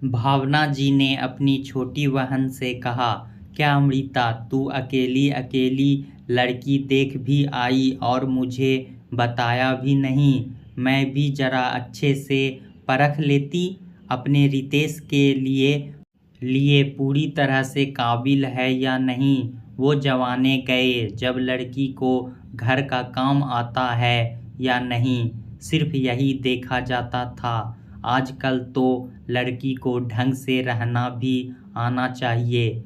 भावना जी ने अपनी छोटी बहन से कहा, क्या अमृता तू अकेली अकेली लड़की देख भी आई और मुझे बताया भी नहीं। मैं भी जरा अच्छे से परख लेती। अपने रितेश के लिए पूरी तरह से काबिल है या नहीं। वो जमाने गए जब लड़की को घर का काम आता है या नहीं, सिर्फ यही देखा जाता था। आजकल तो लड़की को ढंग से रहना भी आना चाहिए।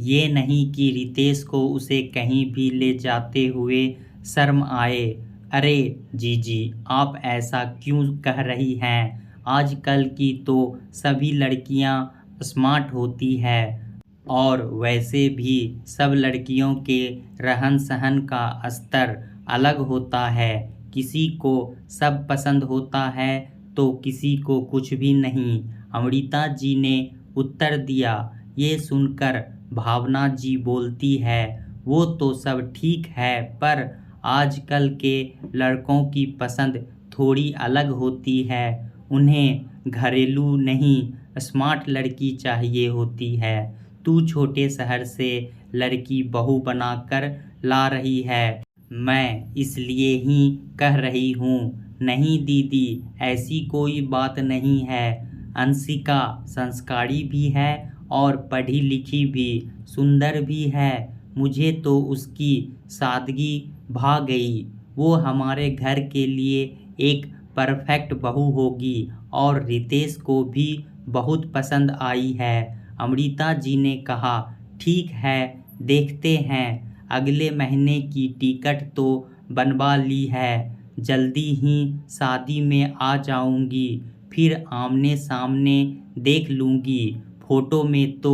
ये नहीं कि रितेश को उसे कहीं भी ले जाते हुए शर्म आए। अरे जीजी, आप ऐसा क्यों कह रही हैं? आजकल की तो सभी लड़कियां स्मार्ट होती है, और वैसे भी सब लड़कियों के रहन सहन का स्तर अलग होता है। किसी को सब पसंद होता है तो किसी को कुछ भी नहीं। अमृता जी ने उत्तर दिया। ये सुनकर भावना जी बोलती है, वो तो सब ठीक है, पर आजकल के लड़कों की पसंद थोड़ी अलग होती है। उन्हें घरेलू नहीं, स्मार्ट लड़की चाहिए होती है। तू छोटे शहर से लड़की बहू बनाकर ला रही है। मैं इसलिए ही कह रही हूँ। नहीं दीदी, ऐसी कोई बात नहीं है। अंशिका संस्कारी भी है और पढ़ी लिखी भी, सुंदर भी है। मुझे तो उसकी सादगी भा गई। वो हमारे घर के लिए एक परफेक्ट बहू होगी और रितेश को भी बहुत पसंद आई है। अमृता जी ने कहा, ठीक है, देखते हैं। अगले महीने की टिकट तो बनवा ली है। जल्दी ही शादी में आ जाऊंगी, फिर आमने सामने देख लूंगी। फोटो में तो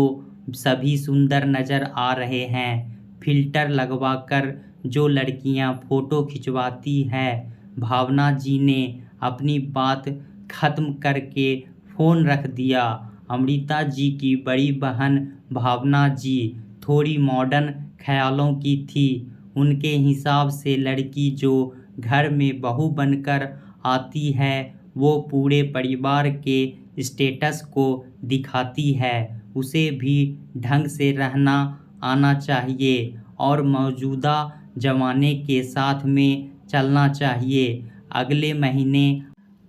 सभी सुंदर नजर आ रहे हैं। फिल्टर लगवाकर जो लड़कियां फोटो खिंचवाती है। भावना जी ने अपनी बात खत्म करके फोन रख दिया। अमृता जी की बड़ी बहन भावना जी थोड़ी मॉडर्न ख्यालों की थी। उनके हिसाब से लड़की जो घर में बहू बनकर आती है, वो पूरे परिवार के स्टेटस को दिखाती है। उसे भी ढंग से रहना आना चाहिए और मौजूदा जमाने के साथ में चलना चाहिए। अगले महीने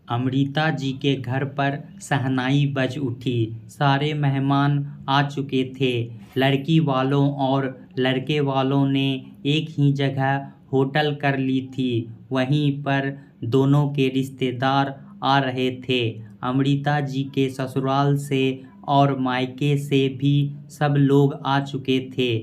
अमृता जी के घर पर शहनाई बज उठी। सारे मेहमान आ चुके थे। लड़की वालों और लड़के वालों ने एक ही जगह होटल कर ली थी। वहीं पर दोनों के रिश्तेदार आ रहे थे। अमृता जी के ससुराल से और मायके से भी सब लोग आ चुके थे,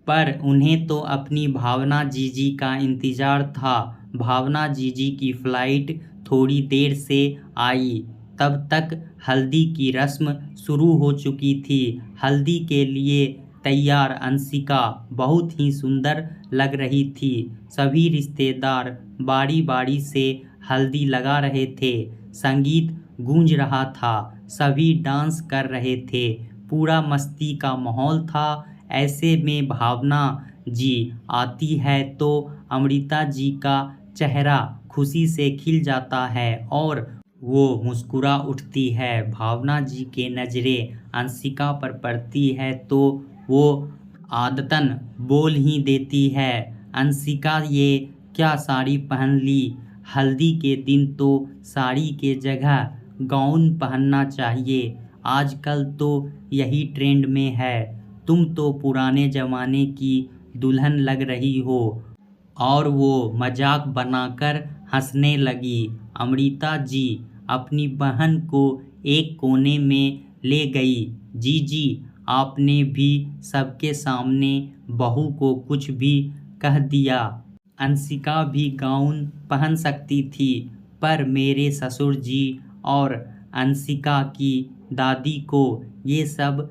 पर उन्हें तो अपनी भावना जीजी का इंतजार था। भावना जीजी की फ्लाइट थोड़ी देर से आई। तब तक हल्दी की रस्म शुरू हो चुकी थी। हल्दी के लिए तैयार अंशिका बहुत ही सुंदर लग रही थी। सभी रिश्तेदार बारी बारी से हल्दी लगा रहे थे। संगीत गूंज रहा था। सभी डांस कर रहे थे। पूरा मस्ती का माहौल था। ऐसे में भावना जी आती है तो अमृता जी का चेहरा खुशी से खिल जाता है और वो मुस्कुरा उठती है। भावना जी के नज़रें अंशिका पर पड़ती है तो वो आदतन बोल ही देती है, अंशिका ये क्या साड़ी पहन ली? हल्दी के दिन तो साड़ी के जगह गाउन पहनना चाहिए। आजकल तो यही ट्रेंड में है। तुम तो पुराने ज़माने की दुल्हन लग रही हो। और वो मजाक बनाकर हंसने लगी। अमृता जी अपनी बहन को एक कोने में ले गई। जीजी, आपने भी सबके सामने बहू को कुछ भी कह दिया। अंशिका भी गाउन पहन सकती थी, पर मेरे ससुर जी और अंशिका की दादी को ये सब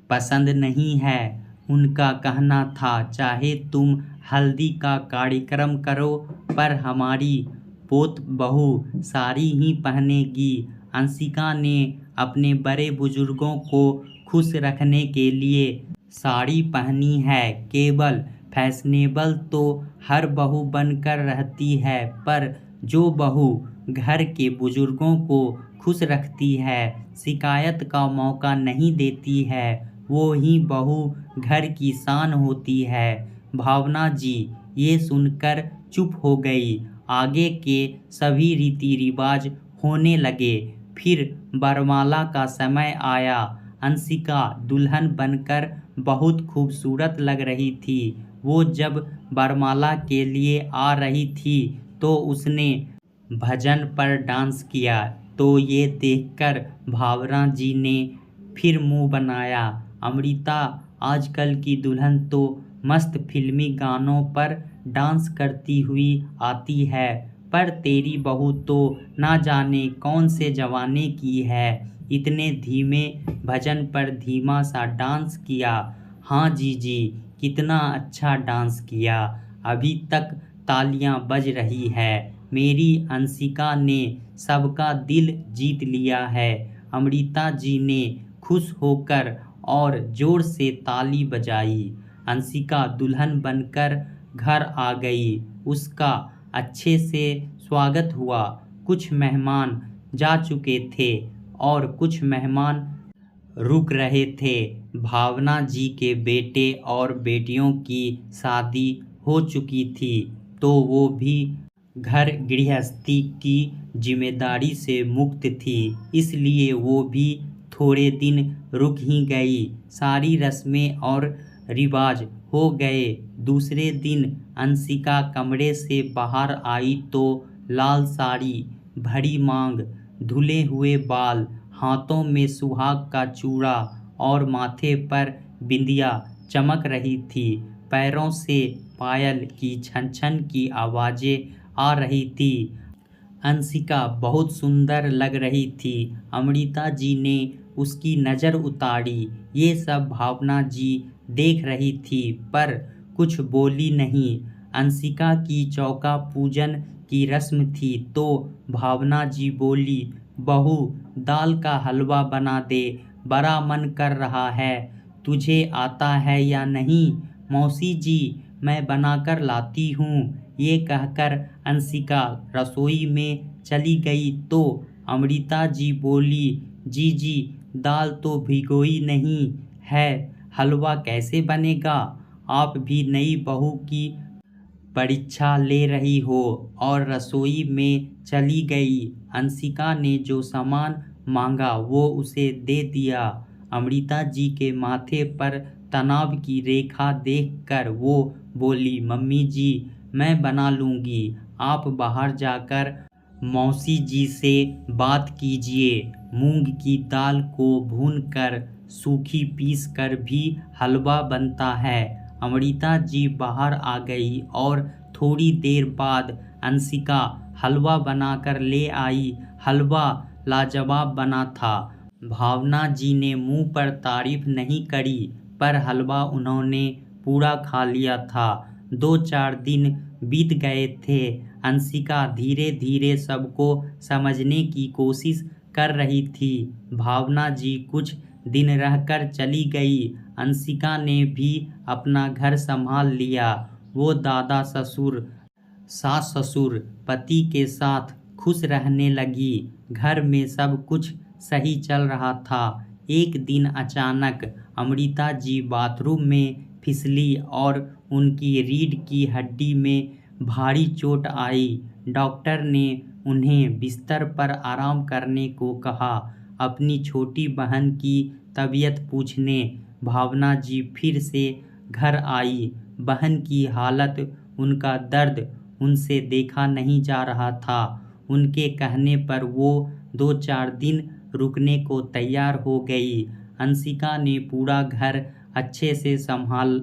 पसंद नहीं है। उनका कहना था, चाहे तुम हल्दी का कार्यक्रम करो, पर हमारी पोत बहू साड़ी ही पहनेगी। अंशिका ने अपने बड़े बुजुर्गों को खुश रखने के लिए साड़ी पहनी है। केवल फैशनेबल तो हर बहू बनकर रहती है, पर जो बहू घर के बुजुर्गों को खुश रखती है, शिकायत का मौका नहीं देती है। वो ही बहू घर की शान होती है। भावना जी ये सुनकर चुप हो गई। आगे के सभी रीति रिवाज होने लगे। फिर वरमाला का समय आया। अंशिका दुल्हन बनकर बहुत खूबसूरत लग रही थी। वो जब वरमाला के लिए आ रही थी तो उसने भजन पर डांस किया। तो ये देखकर भावना जी ने फिर मुंह बनाया। अमृता आजकल की दुल्हन तो मस्त फिल्मी गानों पर डांस करती हुई आती है, पर तेरी बहू तो ना जाने कौन से जमाने की है। इतने धीमे भजन पर धीमा सा डांस किया। हाँ जीजी, कितना अच्छा डांस किया। अभी तक तालियां बज रही है। मेरी अंशिका ने सबका दिल जीत लिया है। अमृता जी ने खुश होकर और जोर से ताली बजाई। अंशिका दुल्हन बनकर घर आ गई। उसका अच्छे से स्वागत हुआ। कुछ मेहमान जा चुके थे और कुछ मेहमान रुक रहे थे। भावना जी के बेटे और बेटियों की शादी हो चुकी थी, तो वो भी घर गृहस्थी की जिम्मेदारी से मुक्त थी, इसलिए वो भी थोड़े दिन रुक ही गई। सारी रस्में और रिवाज हो गए। दूसरे दिन अंशिका कमरे से बाहर आई तो लाल साड़ी, भरी मांग, धुले हुए बाल, हाथों में सुहाग का चूड़ा और माथे पर बिंदिया चमक रही थी। पैरों से पायल की छन छन की आवाजें आ रही थी। अंशिका बहुत सुंदर लग रही थी। अमृता जी ने उसकी नज़र उतारी। ये सब भावना जी देख रही थी, पर कुछ बोली नहीं। अंशिका की चौका पूजन की रस्म थी, तो भावना जी बोली, बहू दाल का हलवा बना दे, बड़ा मन कर रहा है। तुझे आता है या नहीं? मौसी जी, मैं बनाकर लाती हूँ। ये कहकर अंशिका रसोई में चली गई तो अमृता जी बोली, जी दाल तो भिगोई नहीं है, हलवा कैसे बनेगा? आप भी नई बहू की परीक्षा ले रही हो। और रसोई में चली गई। अंशिका ने जो सामान मांगा वो उसे दे दिया। अमृता जी के माथे पर तनाव की रेखा देखकर वो बोली, मम्मी जी, मैं बना लूँगी, आप बाहर जाकर मौसी जी से बात कीजिए। मूंग की दाल को भूनकर सूखी पीस कर भी हलवा बनता है। अमृता जी बाहर आ गई और थोड़ी देर बाद अंशिका हलवा बनाकर ले आई। हलवा लाजवाब बना था। भावना जी ने मुंह पर तारीफ नहीं करी, पर हलवा उन्होंने पूरा खा लिया था। 2-4 दिन बीत गए थे। अंशिका धीरे धीरे सबको समझने की कोशिश कर रही थी। भावना जी कुछ दिन रहकर चली गई। अंशिका ने भी अपना घर संभाल लिया। वो दादा ससुर, सास ससुर, पति के साथ खुश रहने लगी। घर में सब कुछ सही चल रहा था। एक दिन अचानक अमृता जी बाथरूम में फिसली और उनकी रीढ़ की हड्डी में भारी चोट आई। डॉक्टर ने उन्हें बिस्तर पर आराम करने को कहा। अपनी छोटी बहन की तबीयत पूछने भावना जी फिर से घर आई। बहन की हालत, उनका दर्द उनसे देखा नहीं जा रहा था। उनके कहने पर वो 2-4 दिन रुकने को तैयार हो गई। अंशिका ने पूरा घर अच्छे से संभाल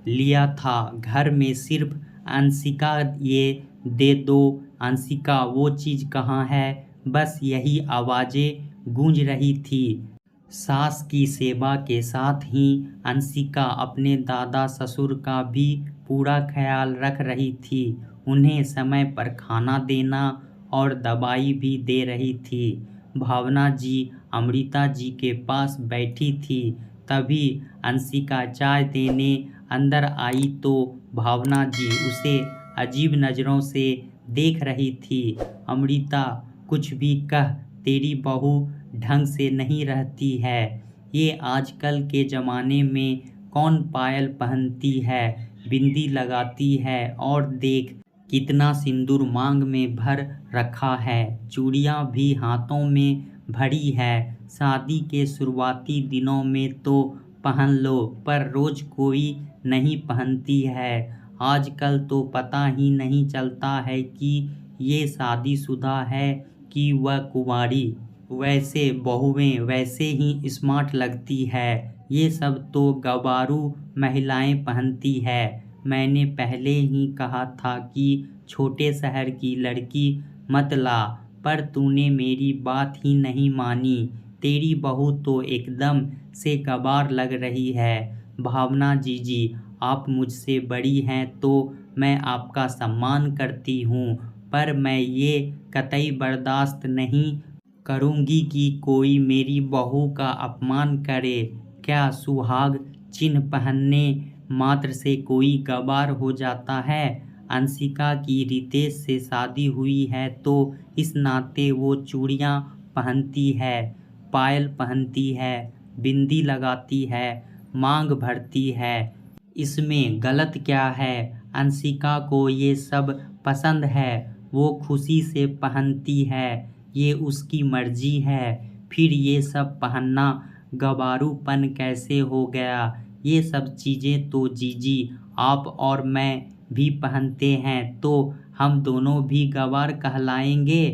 लिया था। घर में सिर्फ अंशिका, ये दे दो अंशिका, वो चीज़ कहाँ है, बस यही आवाज़ें गूंज रही थी। सास की सेवा के साथ ही अंशिका अपने दादा ससुर का भी पूरा ख्याल रख रही थी। उन्हें समय पर खाना देना और दवाई भी दे रही थी। भावना जी अमृता जी के पास बैठी थी। तभी अंशिका चाय देने अंदर आई तो भावना जी उसे अजीब नज़रों से देख रही थी। अमृता कुछ भी कह तेरी बहू ढंग से नहीं रहती है। ये आजकल के ज़माने में कौन पायल पहनती है, बिंदी लगाती है, और देख कितना सिंदूर मांग में भर रखा है, चूड़ियाँ भी हाथों में भरी है। शादी के शुरुआती दिनों में तो पहन लो, पर रोज़ कोई नहीं पहनती है। आजकल तो पता ही नहीं चलता है कि ये शादीशुदा है कि वह कुंवारी। वैसे बहुएं वैसे ही स्मार्ट लगती है। ये सब तो गंवारू महिलाएं पहनती है। मैंने पहले ही कहा था कि छोटे शहर की लड़की मत ला, पर तूने मेरी बात ही नहीं मानी। तेरी बहू तो एकदम से गंवार लग रही है। भावना जीजी, आप मुझसे बड़ी हैं तो मैं आपका सम्मान करती हूँ, पर मैं ये कतई बर्दाश्त नहीं करूँगी कि कोई मेरी बहू का अपमान करे। क्या सुहाग चिन्ह पहनने मात्र से कोई गंवार हो जाता है? अंशिका की रितेश से शादी हुई है तो इस नाते वो चूड़ियाँ पहनती है, पायल पहनती है, बिंदी लगाती है, मांग भरती है। इसमें गलत क्या है? अंशिका को ये सब पसंद है, वो खुशी से पहनती है, ये उसकी मर्जी है। फिर ये सब पहनना गंवारूपन कैसे हो गया? ये सब चीज़ें तो जीजी आप और मैं भी पहनते हैं तो हम दोनों भी गंवार कहलाएंगे।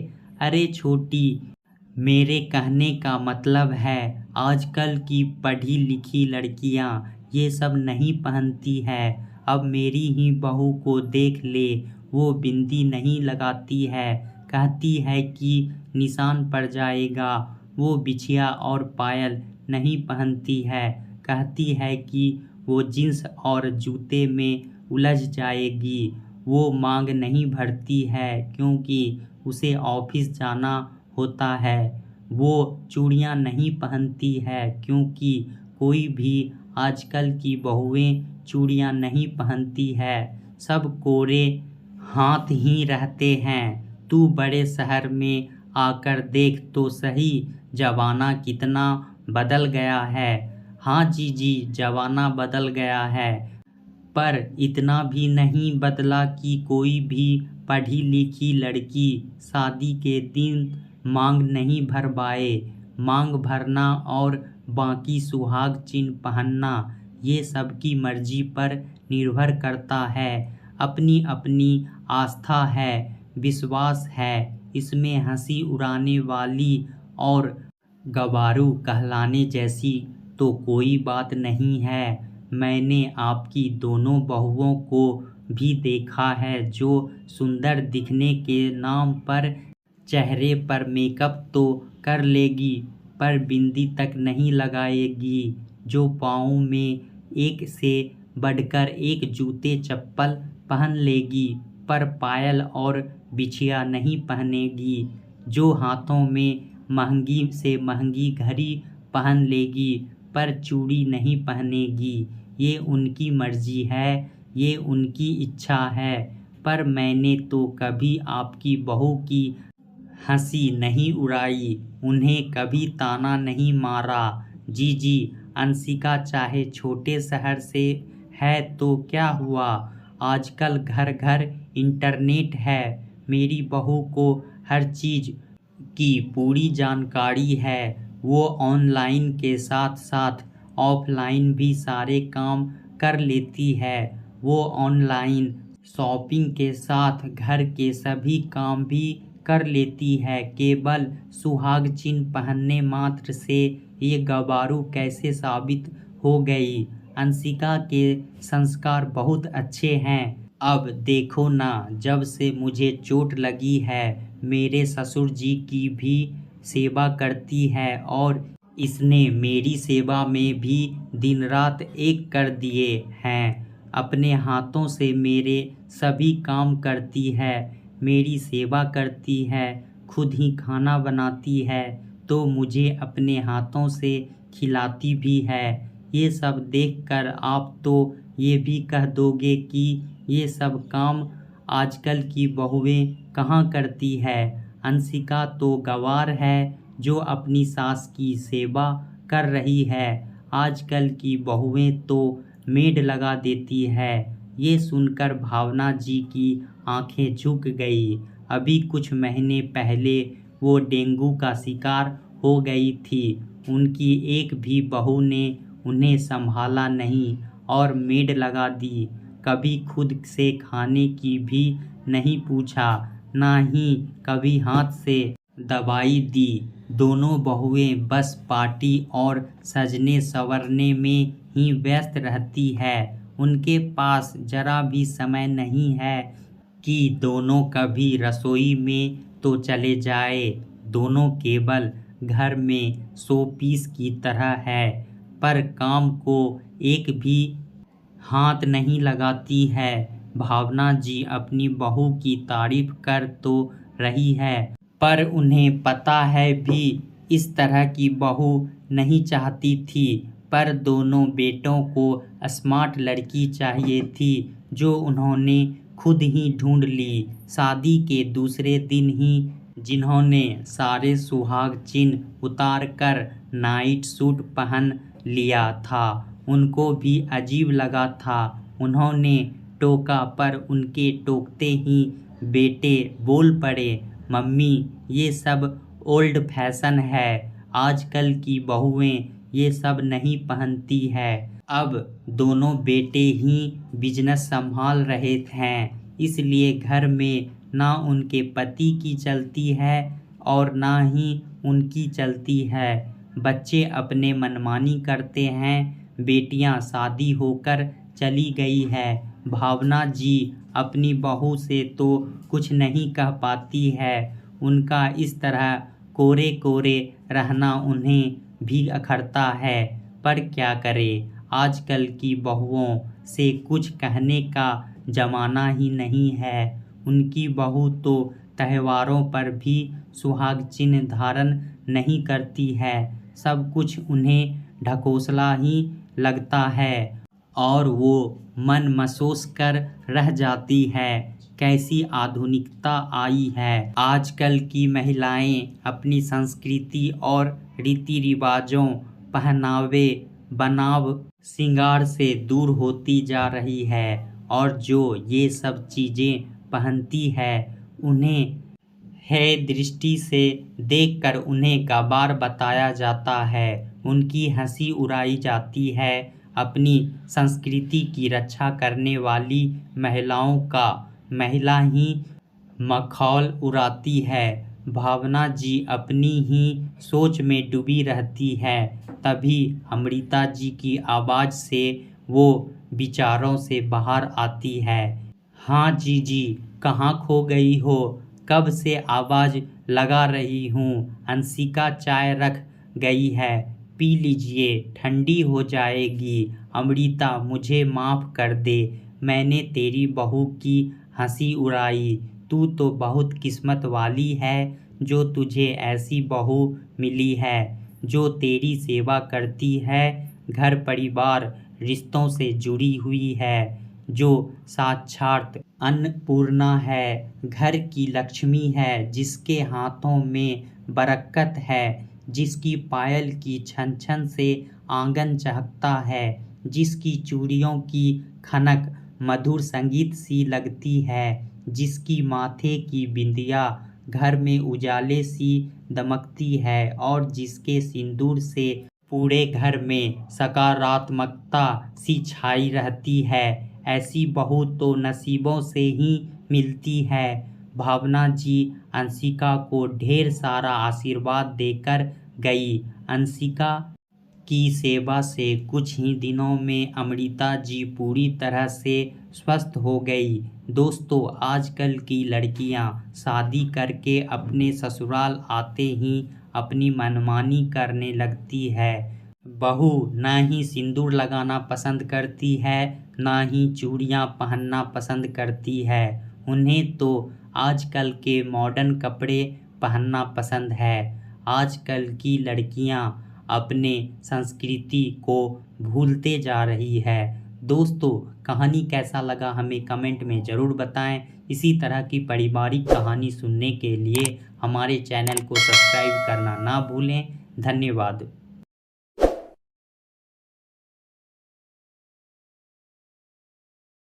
अरे छोटी, मेरे कहने का मतलब है आजकल की पढ़ी लिखी लड़कियां ये सब नहीं पहनती है। अब मेरी ही बहू को देख ले, वो बिंदी नहीं लगाती है, कहती है कि निशान पड़ जाएगा। वो बिछिया और पायल नहीं पहनती है, कहती है कि वो जींस और जूते में उलझ जाएगी। वो मांग नहीं भरती है क्योंकि उसे ऑफिस जाना होता है। वो चूड़ियाँ नहीं पहनती है क्योंकि कोई भी आजकल की बहुएं चूड़ियाँ नहीं पहनती है। सब कोरे हाथ ही रहते हैं। तू बड़े शहर में आकर देख तो सही, जमाना कितना बदल गया है। हाँ जीजी, जमाना बदल गया है, पर इतना भी नहीं बदला कि कोई भी पढ़ी लिखी लड़की शादी के दिन मांग नहीं भर पाए। मांग भरना और बाकी सुहाग चिन्ह पहनना ये सबकी मर्जी पर निर्भर करता है। अपनी अपनी आस्था है, विश्वास है। इसमें हंसी उड़ाने वाली और गंवारू कहलाने जैसी तो कोई बात नहीं है। मैंने आपकी दोनों बहुओं को भी देखा है जो सुंदर दिखने के नाम पर चेहरे पर मेकअप तो कर लेगी पर बिंदी तक नहीं लगाएगी, जो पाँव में एक से बढ़कर एक जूते चप्पल पहन लेगी पर पायल और बिछिया नहीं पहनेगी, जो हाथों में महंगी से महंगी घड़ी पहन लेगी पर चूड़ी नहीं पहनेगी। ये उनकी मर्जी है, ये उनकी इच्छा है, पर मैंने तो कभी आपकी बहू की हंसी नहीं उड़ाई, उन्हें कभी ताना नहीं मारा। जीजी, अंशिका चाहे छोटे शहर से है तो क्या हुआ, आजकल घर घर इंटरनेट है। मेरी बहू को हर चीज़ की पूरी जानकारी है। वो ऑनलाइन के साथ साथ ऑफलाइन भी सारे काम कर लेती है। वो ऑनलाइन शॉपिंग के साथ घर के सभी काम भी कर लेती है। केवल सुहाग चिन्ह पहनने मात्र से ये गंवारू कैसे साबित हो गई? अंशिका के संस्कार बहुत अच्छे हैं। अब देखो ना, जब से मुझे चोट लगी है मेरे ससुर जी की भी सेवा करती है और इसने मेरी सेवा में भी दिन रात एक कर दिए हैं। अपने हाथों से मेरे सभी काम करती है, मेरी सेवा करती है, खुद ही खाना बनाती है तो मुझे अपने हाथों से खिलाती भी है। ये सब देखकर आप तो ये भी कह दोगे कि ये सब काम आजकल की बहुएं कहाँ करती है। अंशिका तो गँवार है जो अपनी सास की सेवा कर रही है। आजकल की बहुएं तो मेड लगा देती है। ये सुनकर भावना जी की आंखें झुक गई। अभी कुछ महीने पहले वो डेंगू का शिकार हो गई थी। उनकी एक भी बहू ने उन्हें संभाला नहीं और मेड लगा दी। कभी खुद से खाने की भी नहीं पूछा, ना ही कभी हाथ से दवाई दी। दोनों बहुएं बस पार्टी और सजने संवरने में ही व्यस्त रहती है। उनके पास जरा भी समय नहीं है कि दोनों कभी रसोई में तो चले जाए। दोनों केवल घर में शोपीस की तरह है, पर काम को एक भी हाथ नहीं लगाती है। भावना जी अपनी बहू की तारीफ कर तो रही है, पर उन्हें पता है भी इस तरह की बहू नहीं चाहती थी। पर दोनों बेटों को स्मार्ट लड़की चाहिए थी, जो उन्होंने खुद ही ढूंढ ली। शादी के दूसरे दिन ही जिन्होंने सारे सुहाग चिन्ह उतार कर नाइट सूट पहन लिया था, उनको भी अजीब लगा था। उन्होंने टोका, पर उनके टोकते ही बेटे बोल पड़े, मम्मी ये सब ओल्ड फैशन है, आजकल की बहुएं ये सब नहीं पहनती है। अब दोनों बेटे ही बिजनेस संभाल रहे हैं, इसलिए घर में ना उनके पति की चलती है और ना ही उनकी चलती है। बच्चे अपने मनमानी करते हैं, बेटियां शादी होकर चली गई है। भावना जी अपनी बहू से तो कुछ नहीं कह पाती है। उनका इस तरह कोरे कोरे रहना उन्हें भी अखरता है, पर क्या करे, आजकल की बहुओं से कुछ कहने का जमाना ही नहीं है। उनकी बहू तो त्योहारों पर भी सुहाग चिन्ह धारण नहीं करती है। सब कुछ उन्हें ढकोसला ही लगता है और वो मन महसूस कर रह जाती है। कैसी आधुनिकता आई है। आजकल की महिलाएं अपनी संस्कृति और रीति रिवाजों, पहनावे, बनाव, श्रृंगार से दूर होती जा रही है, और जो ये सब चीज़ें पहनती है उन्हें है दृष्टि से देखकर उन्हें गवार बताया जाता है। उनकी हंसी उड़ाई जाती है। अपनी संस्कृति की रक्षा करने वाली महिलाओं का महिला ही मखौल उड़ाती है। भावना जी अपनी ही सोच में डूबी रहती है। तभी अमृता जी की आवाज़ से वो विचारों से बाहर आती है। हाँ जीजी, कहाँ खो गई हो? कब से आवाज़ लगा रही हूँ। अंशिका चाय रख गई है, पी लीजिए, ठंडी हो जाएगी। अमृता मुझे माफ़ कर दे, मैंने तेरी बहू की हंसी उड़ाई। तू तो बहुत किस्मत वाली है जो तुझे ऐसी बहू मिली है, जो तेरी सेवा करती है, घर परिवार रिश्तों से जुड़ी हुई है, जो साक्षात अन्नपूर्णा है, घर की लक्ष्मी है, जिसके हाथों में बरकत है, जिसकी पायल की छन छन से आंगन चहकता है, जिसकी चूड़ियों की खनक मधुर संगीत सी लगती है, जिसकी माथे की बिंदिया घर में उजाले सी दमकती है, और जिसके सिंदूर से पूरे घर में सकारात्मकता सी छाई रहती है। ऐसी बहू तो नसीबों से ही मिलती है। भावना जी अंशिका को ढेर सारा आशीर्वाद देकर गई। अंशिका की सेवा से कुछ ही दिनों में अमृता जी पूरी तरह से स्वस्थ हो गई। दोस्तों, आजकल की लड़कियां शादी करके अपने ससुराल आते ही अपनी मनमानी करने लगती है। बहू ना ही सिंदूर लगाना पसंद करती है, ना ही चूड़ियां पहनना पसंद करती है। उन्हें तो आजकल के मॉडर्न कपड़े पहनना पसंद है। आजकल की लड़कियां अपने संस्कृति को भूलते जा रही है। दोस्तों, कहानी कैसा लगा हमें कमेंट में ज़रूर बताएं। इसी तरह की पारिवारिक कहानी सुनने के लिए हमारे चैनल को सब्सक्राइब करना ना भूलें। धन्यवाद।